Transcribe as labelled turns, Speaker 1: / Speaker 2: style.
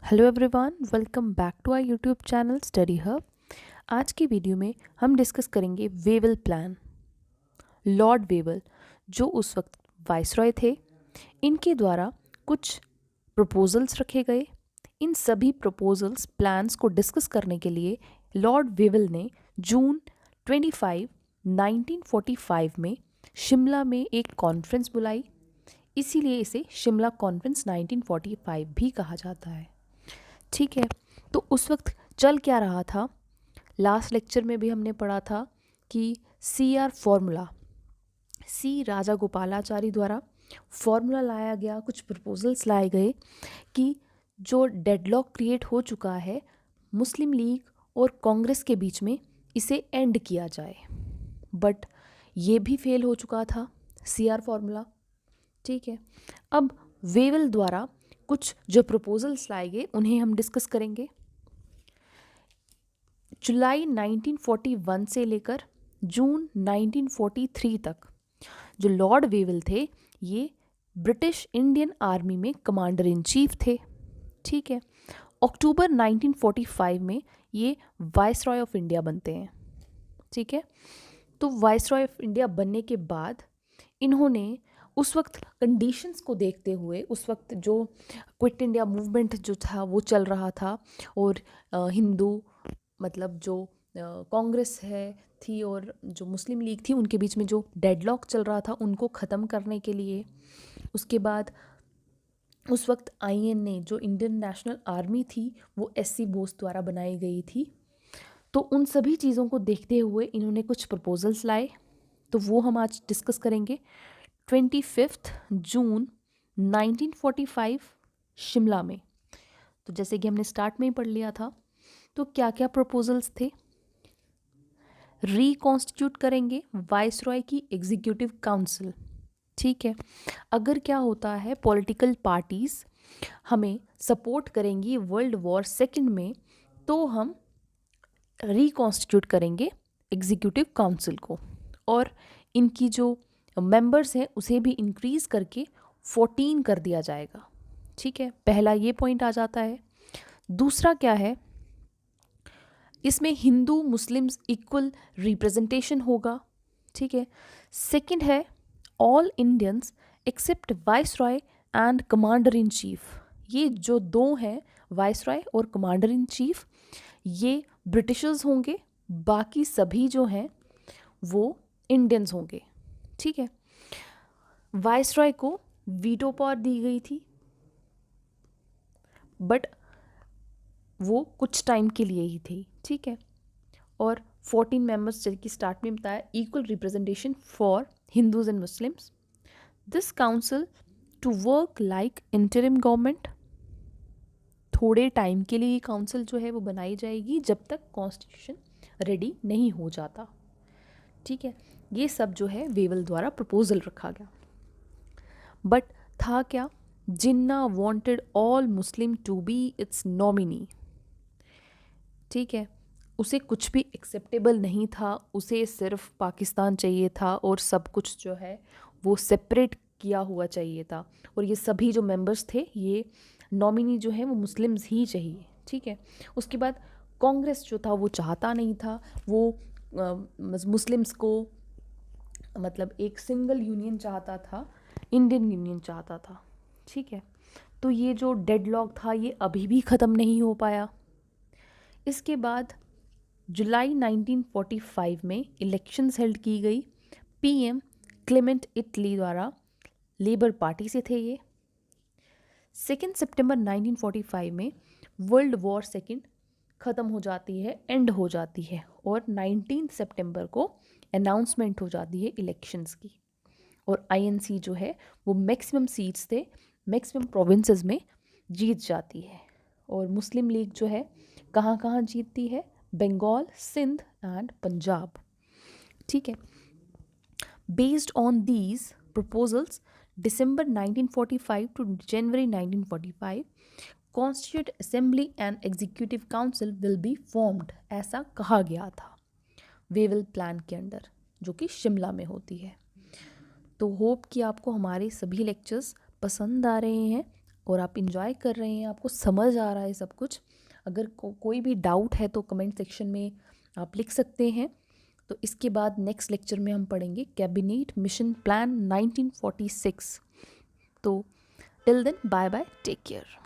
Speaker 1: Hello everyone, welcome back to our YouTube channel study hub. आज की video में हम डिस्कस करेंगे वेवल प्लान। लॉर्ड वेवल जो उस वक्त वाइसरॉय थे, इनके द्वारा कुछ प्रपोजल्स रखे गए। इन सभी प्रपोजल्स प्लान्स को डिस्कस करने के लिए लॉर्ड वेवल ने जून 25, 1945 में शिमला में एक कॉन्फ्रेंस बुलाई। इसीलिए इसे शिमला कॉन्फ्रेंस 1945 भी कहा जाता है। ठीक है, तो उस वक्त चल क्या रहा था, लास्ट लेक्चर में भी हमने पढ़ा था कि CR फॉर्मूला, सी राजा गोपालाचारी द्वारा फॉर्मूला लाया गया, कुछ प्रपोजल्स लाए गए कि जो डेडलॉक क्रिएट हो चुका है मुस्लिम लीग और कांग्रेस के बीच में, इसे एंड किया जाए। बट ये भी फेल हो चुका था CR फॉर्मूला। ठीक है, अब वेवल द्वारा कुछ जो प्रपोजल्स लाए गए उन्हें हम डिस्कस करेंगे। जुलाई 1941 से लेकर जून 1943 तक जो लॉर्ड वेवल थे, ये ब्रिटिश इंडियन आर्मी में कमांडर इन चीफ थे। ठीक है, अक्टूबर 1945 में ये वाइसरॉय ऑफ इंडिया बनते हैं। ठीक है, तो वाइसरॉय ऑफ इंडिया बनने के बाद इन्होंने उस वक्त कंडीशंस को देखते हुए, उस वक्त जो क्विट इंडिया मूवमेंट जो था वो चल रहा था, और हिंदू मतलब जो कांग्रेस है थी और जो मुस्लिम लीग थी, उनके बीच में जो डेडलॉक चल रहा था उनको ख़त्म करने के लिए, उसके बाद उस वक्त INA जो इंडियन नेशनल आर्मी थी वो SC बोस द्वारा बनाई गई थी। तो उन सभी चीज़ों को देखते हुए इन्होंने कुछ प्रपोजल्स लाए, तो वो हम आज डिस्कस करेंगे। 25 जून 1945 शिमला में, तो जैसे कि हमने स्टार्ट में ही पढ़ लिया था, तो क्या क्या प्रपोजल्स थे। रिकॉन्स्टिट्यूट करेंगे वाइसरॉय की एग्जीक्यूटिव काउंसिल। ठीक है, अगर क्या होता है, पॉलिटिकल पार्टीज हमें सपोर्ट करेंगी वर्ल्ड वॉर सेकेंड में, तो हम रिकॉन्स्टिट्यूट करेंगे एग्जीक्यूटिव काउंसिल को, और इनकी जो मेंबर्स हैं उसे भी इंक्रीज करके 14 कर दिया जाएगा। ठीक है, पहला ये पॉइंट आ जाता है। दूसरा क्या है, इसमें हिंदू मुस्लिम्स इक्वल रिप्रेजेंटेशन होगा। ठीक है, सेकंड है all Indians except viceroy and commander in chief. ये जो दो हैं, वाइसरॉय और कमांडर इन चीफ, ये ब्रिटिशर्स होंगे, बाकी सभी जो हैं वो इंडियंस होंगे। ठीक है, वाइसरॉय को वीटो पावर दी गई थी, बट वो कुछ टाइम के लिए ही थी। ठीक है, और 14 मेंबर्स, जैसे कि स्टार्ट में बताया, equal representation for Hindus and Muslims. This council to work like interim government. थोड़े टाइम के लिए ये काउंसिल जो है वो बनाई जाएगी जब तक कॉन्स्टिट्यूशन रेडी नहीं हो जाता। ठीक है, ये सब जो है वेवल द्वारा प्रपोजल रखा गया। बट था क्या, Jinnah wanted all Muslim to be its nominee. ठीक है, उसे कुछ भी एक्सेप्टेबल नहीं था, उसे सिर्फ पाकिस्तान चाहिए था और सब कुछ जो है वो सेपरेट किया हुआ चाहिए था, और ये सभी जो मेंबर्स थे, ये नॉमिनी जो है वो मुस्लिम्स ही चाहिए। ठीक है, उसके बाद कांग्रेस जो था वो चाहता नहीं था, वो मुस्लिम्स को मतलब एक सिंगल यूनियन चाहता था, इंडियन यूनियन चाहता था। ठीक है, तो ये जो डेडलॉक था ये अभी भी ख़त्म नहीं हो पाया। इसके बाद जुलाई 1945 में इलेक्शंस हेल्ड की गई। PM क्लेमेंट इटली द्वारा, लेबर पार्टी से थे ये। 2 सितंबर 1945 में वर्ल्ड वॉर सेकेंड ख़त्म हो जाती है, एंड हो जाती है, और 19 सितंबर को अनाउंसमेंट हो जाती है इलेक्शंस की, और INC जो है वो मैक्सिमम सीट्स थे, मैक्सिमम प्रोविंसेस में जीत जाती है। और मुस्लिम लीग जो है कहाँ कहाँ जीतती है, बंगाल, सिंध एंड पंजाब। ठीक है, based on these proposals, December 1945 to January 1945 constitute assembly and executive council will be formed, ऐसा कहा गया था वेवल प्लान के अंडर, जो कि शिमला में होती है। तो होप कि आपको हमारे सभी लेक्चर्स पसंद आ रहे हैं। और आप इंजॉय कर रहे हैं, आपको समझ आ रहा है सब कुछ। अगर कोई भी डाउट है तो कमेंट सेक्शन में आप लिख सकते हैं। तो इसके बाद नेक्स्ट लेक्चर में हम पढ़ेंगे कैबिनेट मिशन प्लान 1946। तो till then bye bye, take care.